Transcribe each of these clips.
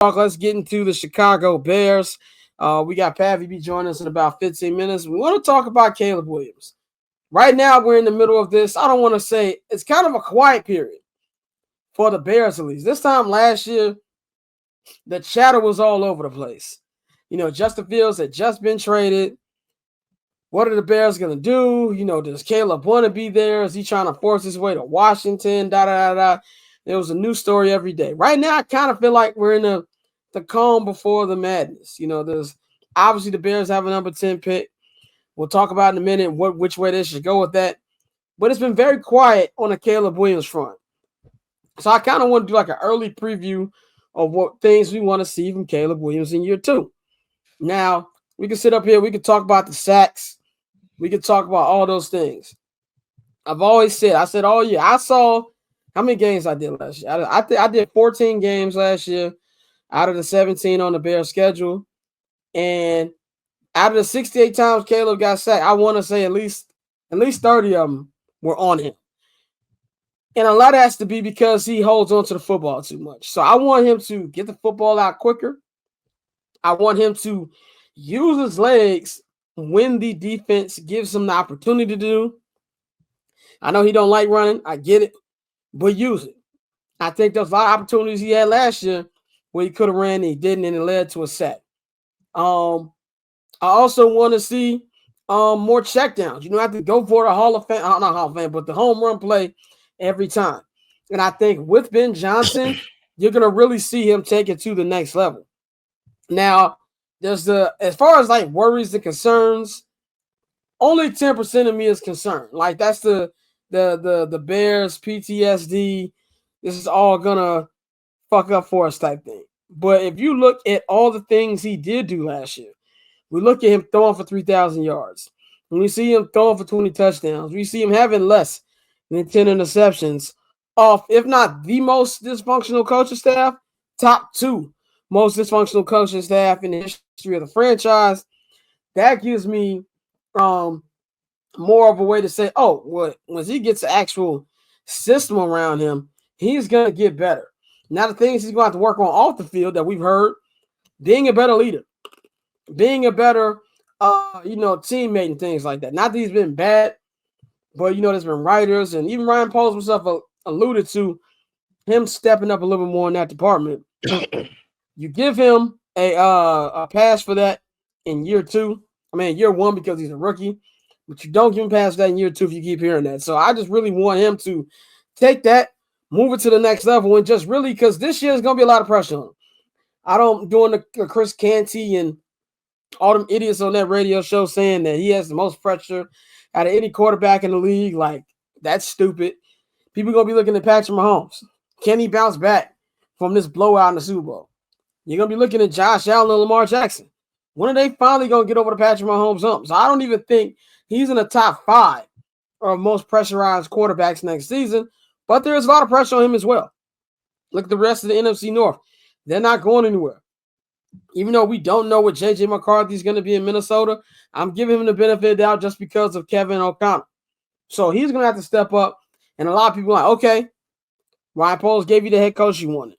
Let's get into the Chicago Bears. We got Pavi B joining us in about 15 minutes. We want to talk about Caleb Williams. Right now, we're in the middle of this. I don't want to say it's kind of a quiet period for the Bears, at least. This time last year, the chatter was all over the place. Justin Fields had just been traded. What are the Bears going to do? Does Caleb want to be there? Is he trying to force his way to Washington? There was a new story every day. Right now, I kind of feel like we're in the calm before the madness. There's obviously the Bears have a number 10 pick. We'll talk about in a minute which way they should go with that. But it's been very quiet on the Caleb Williams front. So I kind of want to do like an early preview of what things we want to see from Caleb Williams in year 2. Now, we can sit up here. We can talk about the sacks. We can talk about all those things. I've always said, all year. I saw how many games I did last year. I did 14 games last year out of the 17 on the Bears schedule. And out of the 68 times Caleb got sacked, I want to say at least 30 of them were on him. And a lot has to be because he holds on to the football too much. So I want him to get the football out quicker. I want him to use his legs when the defense gives him the opportunity to do. I know he don't like running. I get it. But use it. I think there's a lot of opportunities he had last year where he could have ran and he didn't, and it led to a sack. I also want to see more checkdowns. You don't have to go for the Hall of Fame, not Hall of Fame, but the home run play every time. And I think with Ben Johnson, you're going to really see him take it to the next level. Now, there's as far as like worries and concerns, only 10% of me is concerned. Like that's the Bears PTSD. This is all gonna fuck up for us type thing. But if you look at all the things he did do last year, we look at him throwing for 3,000 yards. When we see him throwing for 20 touchdowns, we see him having less than 10 interceptions off, if not the most dysfunctional coaching staff, top 2 most dysfunctional coaching staff in the history of the franchise. That gives me more of a way to say, once he gets the actual system around him, he's going to get better. Now, the things he's going to have to work on off the field that we've heard, being a better leader, being a better, teammate and things like that. Not that he's been bad, but, there's been writers, and even Ryan Poles himself alluded to him stepping up a little bit more in that department. You give him a pass for that in year 2. Year 1 because he's a rookie, but you don't give him past that in year 2 if you keep hearing that. So I just really want him to take that, move it to the next level, and just really, because this year is going to be a lot of pressure on him. I don't doing the Chris Canty and all them idiots on that radio show saying that he has the most pressure out of any quarterback in the league. Like, that's stupid. People are going to be looking at Patrick Mahomes. Can he bounce back from this blowout in the Super Bowl? You're going to be looking at Josh Allen and Lamar Jackson. When are they finally going to get over the Patrick Mahomes hump? So I don't even think he's in the top 5 of most pressurized quarterbacks next season, but there's a lot of pressure on him as well. Look at the rest of the NFC North. They're not going anywhere. Even though we don't know what J.J. McCarthy is going to be in Minnesota, I'm giving him the benefit of the doubt just because of Kevin O'Connell. So he's going to have to step up, and a lot of people are like, okay, Ryan Poles gave you the head coach you wanted.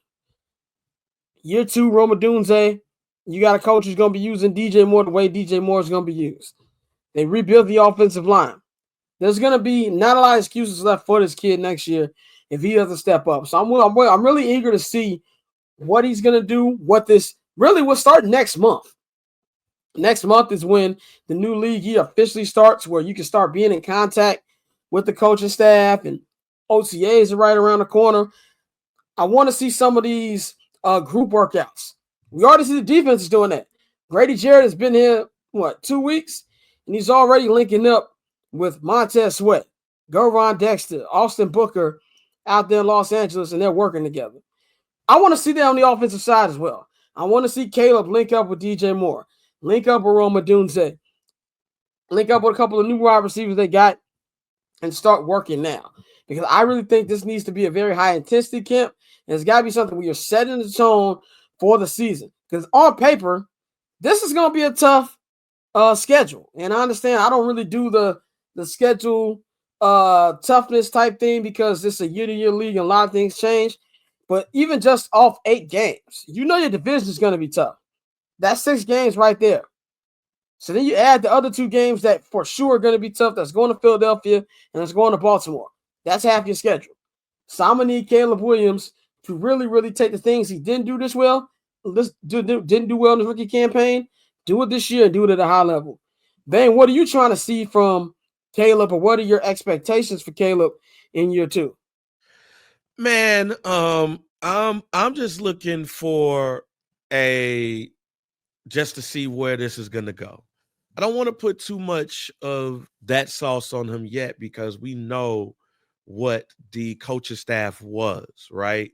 Year 2, Roma Dunze, you got a coach who's going to be using DJ Moore the way DJ Moore is going to be used. They rebuilt the offensive line. There's going to be not a lot of excuses left for this kid next year if he doesn't step up. So I'm really eager to see what he's going to do, what this really will start next month. Next month is when the new league year officially starts, where you can start being in contact with the coaching staff, and OTAs are right around the corner. I want to see some of these group workouts. We already see the defense is doing that. Grady Jarrett has been here, 2 weeks? And he's already linking up with Montez Sweat, Gervon Dexter, Austin Booker out there in Los Angeles, and they're working together. I want to see that on the offensive side as well. I want to see Caleb link up with DJ Moore, link up with Roma Dunze, link up with a couple of new wide receivers they got, and start working now. Because I really think this needs to be a very high-intensity camp, and it's got to be something where you're setting the tone for the season. Because on paper, this is going to be a tough schedule. And I understand I don't really do the schedule toughness type thing because it's a year-to-year league and a lot of things change. But even just off 8 games, you know your division is going to be tough. That's 6 games right there. So then you add the other 2 games that for sure are going to be tough. That's going to Philadelphia and that's going to Baltimore. That's half your schedule. So I'm going to need Caleb Williams to really, really take the things he didn't do didn't do well in his rookie campaign, do it this year and do it at a high level. Then what are you trying to see from Caleb, or what are your expectations for Caleb in year 2? Man, I'm just looking for just to see where this is going to go. I don't want to put too much of that sauce on him yet because we know what the coaching staff was, right?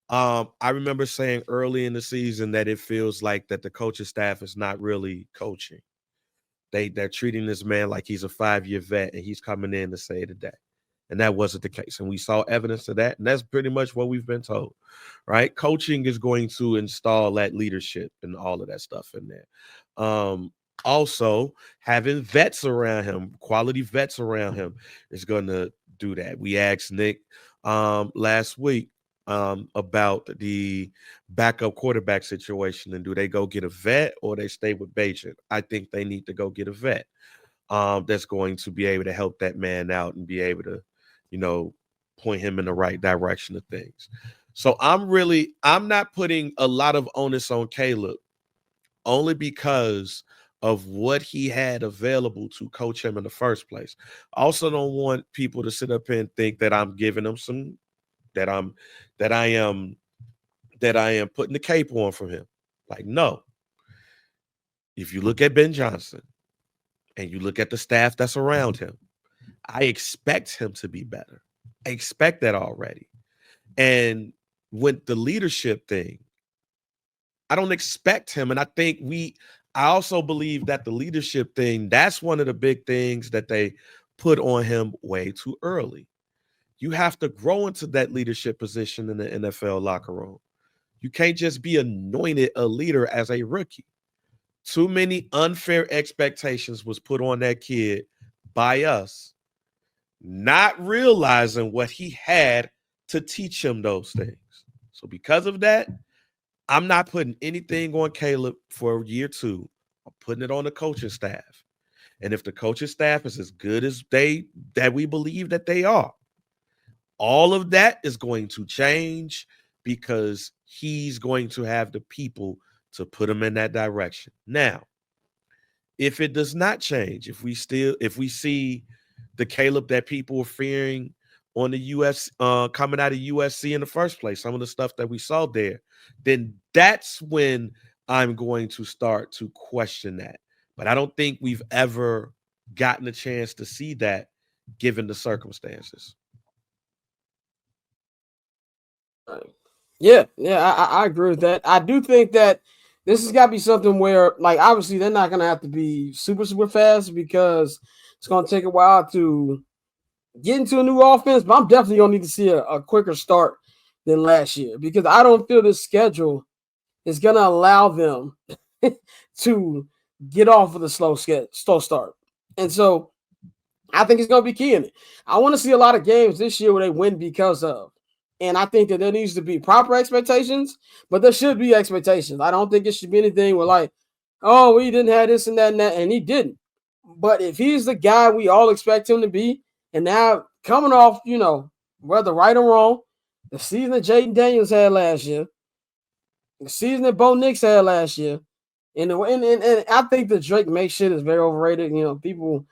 I remember saying early in the season that it feels like that the coaching staff is not really coaching. They're treating this man like he's a 5-year vet and he's coming in to save the day. And that wasn't the case. And we saw evidence of that. And that's pretty much what we've been told, right? Coaching is going to install that leadership and all of that stuff in there. Also, having vets around him, quality vets around him, is going to do that. We asked Nick last week about the backup quarterback situation, and do they go get a vet or they stay with Bajan? I think they need to go get a vet that's going to be able to help that man out and be able to, point him in the right direction of things. So I'm not putting a lot of onus on Caleb only because of what he had available to coach him in the first place. I also don't want people to sit up here and think that I'm giving them that I am putting the cape on from him. Like, no. If you look at Ben Johnson and you look at the staff that's around him, I expect him to be better. I expect that already. And with the leadership thing, I don't expect him. And I also believe that the leadership thing, that's one of the big things that they put on him way too early. You have to grow into that leadership position in the NFL locker room. You can't just be anointed a leader as a rookie. Too many unfair expectations was put on that kid by us, not realizing what he had to teach him those things. So because of that, I'm not putting anything on Caleb for year 2. I'm putting it on the coaching staff. And if the coaching staff is as good as that we believe that they are, all of that is going to change because he's going to have the people to put him in that direction. Now, if it does not change, if we see the Caleb that people were fearing on the US coming out of USC in the first place, some of the stuff that we saw there, then that's when I'm going to start to question that. But I don't think we've ever gotten a chance to see that given the circumstances. Yeah, I agree with that. I do think that this has got to be something where, like, obviously they're not going to have to be super, super fast because it's going to take a while to get into a new offense, but I'm definitely going to need to see a quicker start than last year because I don't feel this schedule is going to allow them to get off of the slow start. And so I think it's going to be key in it. I want to see a lot of games this year where they win because of. And I think that there needs to be proper expectations, but there should be expectations. I don't think it should be anything where like, oh, we didn't have this and that, and he didn't. But if he's the guy we all expect him to be, and now coming off, whether right or wrong, the season that Jaden Daniels had last year, the season that Bo Nix had last year, and I think the Drake May shit is very overrated. People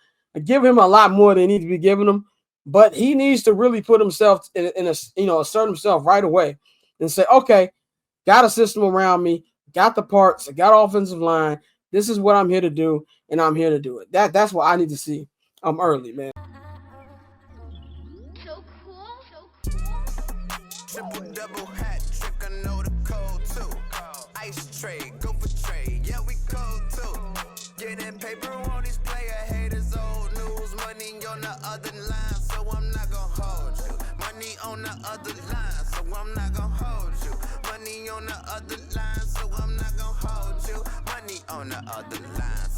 give him a lot more than they need to be giving him. But he needs to really put himself assert himself right away and say, okay, got a system around me, got the parts, got offensive line. This is what I'm here to do, and I'm here to do it. That's what I need to see early, man. So cool. Triple double hat trick, I know the code too. Ice trade, go for trade, yeah, we cold too. Getting paper on these player haters, old news, money on the other line. I'm not gonna hold you. Money on the other line, so I'm not gonna hold you. Money on the other line, so I'm not gonna hold you. Money on the other line.